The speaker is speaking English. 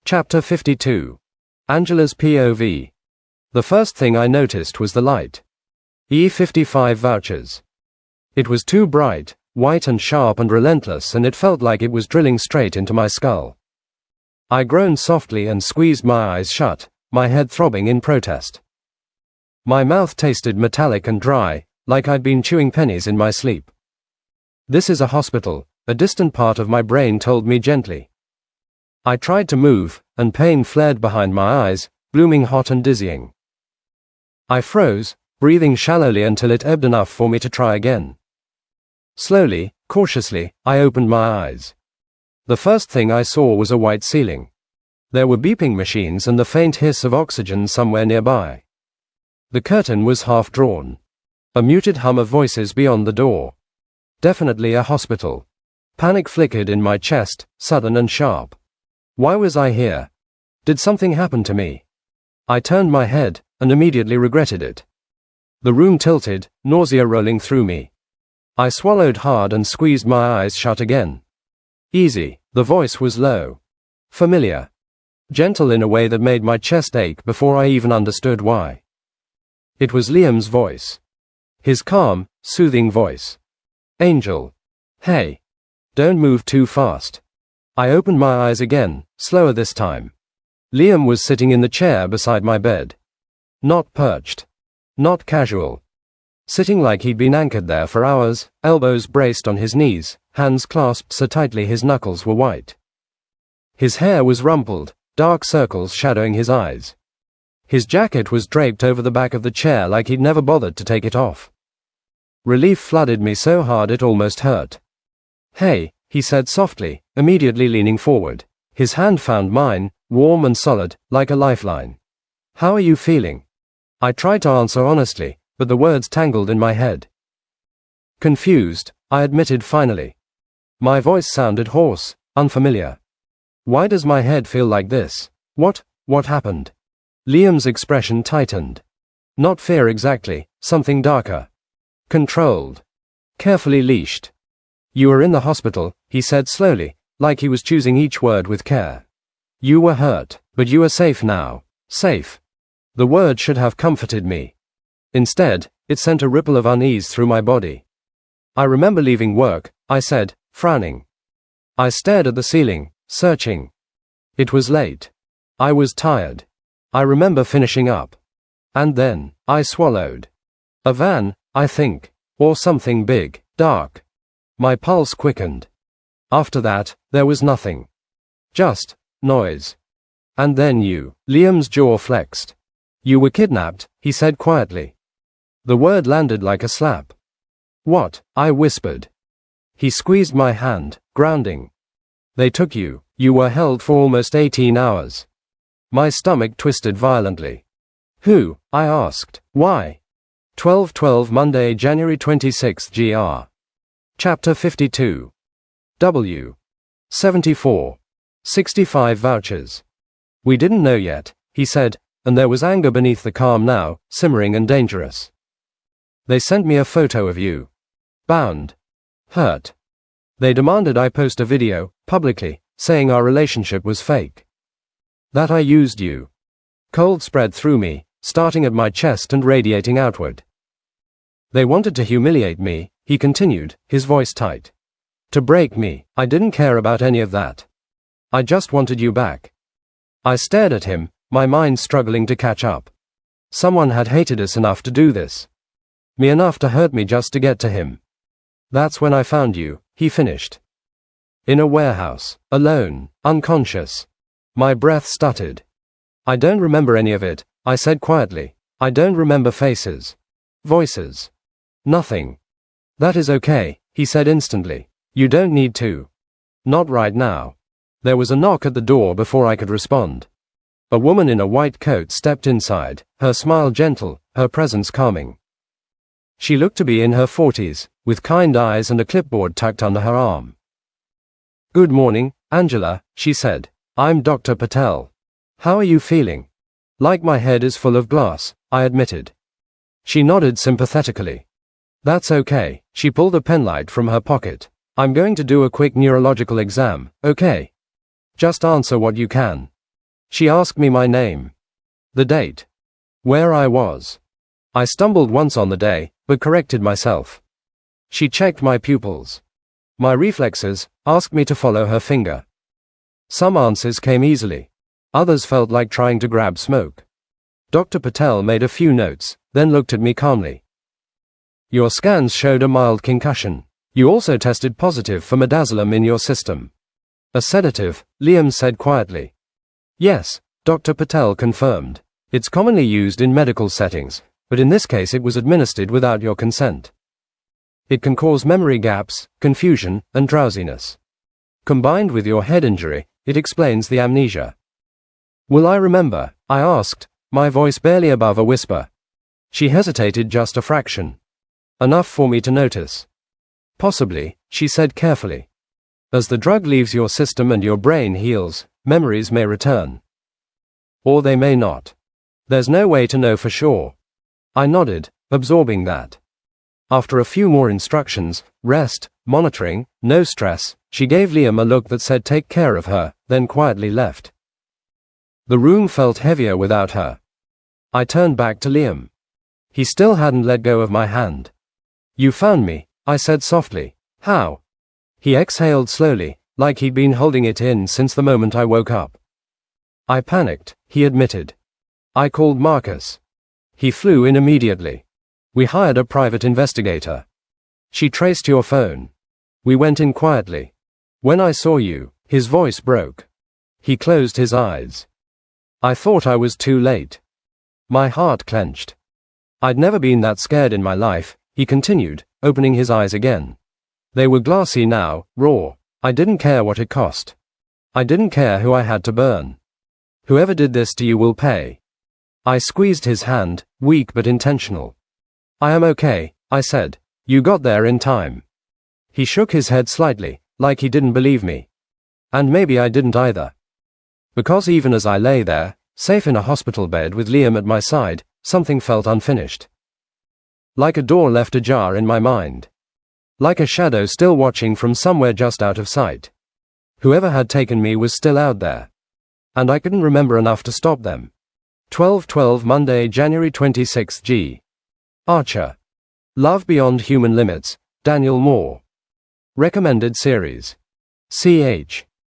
Chapter 52. Angela's POV. The first thing I noticed was the light. E55 vouchers. It was too bright, white and sharp and relentless, and it felt like it was drilling straight into my skull. I groaned softly and squeezed my eyes shut, my head throbbing in protest. My mouth tasted metallic and dry, like I'd been chewing pennies in my sleep. This is a hospital, a distant part of my brain told me gently. I tried to move, and pain flared behind my eyes, blooming hot and dizzying. I froze, breathing shallowly until it ebbed enough for me to try again. Slowly, cautiously, I opened my eyes. The first thing I saw was a white ceiling. There were beeping machines and the faint hiss of oxygen somewhere nearby. The curtain was half drawn. A muted hum of voices beyond the door. Definitely a hospital. Panic flickered in my chest, sudden and sharp. Why was I here? Did something happen to me? I turned my head, and immediately regretted it. The room tilted, nausea rolling through me. I swallowed hard and squeezed my eyes shut again. Easy, the voice was low. Familiar. Gentle in a way that made my chest ache before I even understood why. It was Liam's voice. His calm, soothing voice. Angel. Hey. Don't move too fast. I opened my eyes again, slower this time. Liam was sitting in the chair beside my bed. Not perched. Not casual. Sitting like he'd been anchored there for hours, elbows braced on his knees, hands clasped so tightly his knuckles were white. His hair was rumpled, dark circles shadowing his eyes. His jacket was draped over the back of the chair like he'd never bothered to take it off. Relief flooded me so hard it almost hurt. Hey, he said softly, immediately leaning forward. His hand found mine, warm and solid, like a lifeline. How are you feeling? I tried to answer honestly, but the words tangled in my head. Confused, I admitted finally. My voice sounded hoarse, unfamiliar. Why does my head feel like this? What happened? Liam's expression tightened. Not fear exactly, something darker. Controlled. Carefully leashed. You were in the hospital, he said slowly, like he was choosing each word with care. You were hurt, but you are safe now. Safe. The word should have comforted me. Instead, it sent a ripple of unease through my body. I remember leaving work, I said, frowning. I stared at the ceiling, searching. It was late. I was tired. I remember finishing up. And then, I swallowed. A van, I think. Or something big, dark. My pulse quickened. After that, there was nothing. Just noise. And then you. Liam's jaw flexed. You were kidnapped, he said quietly. The word landed like a slap. What? I whispered. He squeezed my hand, grounding. They took you. You were held for almost 18 hours. My stomach twisted violently. Who? I asked. Why? 12/12 Monday, January 26 gr. Chapter 52. W. 74. 65 vouchers. We didn't know yet, he said, and there was anger beneath the calm now, simmering and dangerous. They sent me a photo of you. Bound. Hurt. They demanded I post a video, publicly, saying our relationship was fake. That I used you. Cold spread through me, starting at my chest and radiating outward. They wanted to humiliate me, he continued, his voice tight. To break me. I didn't care about any of that. I just wanted you back. I stared at him, my mind struggling to catch up. Someone had hated us enough to do this. Me enough to hurt me just to get to him. That's when I found you, he finished. In a warehouse, alone, unconscious. My breath stuttered. I don't remember any of it, I said quietly. I don't remember faces. Voices. Nothing. That is okay, he said instantly. You don't need to. Not right now. There was a knock at the door before I could respond. A woman in a white coat stepped inside, her smile gentle, her presence calming. She looked to be in her 40s, with kind eyes and a clipboard tucked under her arm. Good morning, Angela, she said. I'm Dr. Patel. How are you feeling? Like my head is full of glass, I admitted. She nodded sympathetically. That's okay, she pulled a penlight from her pocket. I'm going to do a quick neurological exam, okay? Just answer what you can. She asked me my name, the date, where I was. I stumbled once on the day, but corrected myself. She checked my pupils. My reflexes, asked me to follow her finger. Some answers came easily. Others felt like trying to grab smoke. Dr. Patel made a few notes, then looked at me calmly. Your scans showed a mild concussion. You also tested positive for midazolam in your system. A sedative, Liam said quietly. Yes, Dr. Patel confirmed. It's commonly used in medical settings, but in this case it was administered without your consent. It can cause memory gaps, confusion, and drowsiness. Combined with your head injury, it explains the amnesia. Will I remember? I asked, my voice barely above a whisper. She hesitated just a fraction. Enough for me to notice. Possibly, she said carefully. As the drug leaves your system and your brain heals, memories may return. Or they may not. There's no way to know for sure. I nodded, absorbing that. After a few more instructions, rest, monitoring, no stress, she gave Liam a look that said take care of her, then quietly left. The room felt heavier without her. I turned back to Liam. He still hadn't let go of my hand. You found me, I said softly. How? He exhaled slowly, like he'd been holding it in since the moment I woke up. I panicked, he admitted. I called Marcus. He flew in immediately. We hired a private investigator. She traced your phone. We went in quietly. When I saw you, his voice broke. He closed his eyes. I thought I was too late. My heart clenched. I'd never been that scared in my life, he continued, opening his eyes again. They were glassy now, raw. I didn't care what it cost. I didn't care who I had to burn. Whoever did this to you will pay. I squeezed his hand, weak but intentional. I am okay, I said. You got there in time. He shook his head slightly, like he didn't believe me. And maybe I didn't either. Because even as I lay there, safe in a hospital bed with Liam at my side, something felt unfinished. Like a door left ajar in my mind. Like a shadow still watching from somewhere just out of sight. Whoever had taken me was still out there. And I couldn't remember enough to stop them. 12/12 Monday, January 26 G. Archer. Love Beyond Human Limits, Daniel Moore. Recommended series. Ch.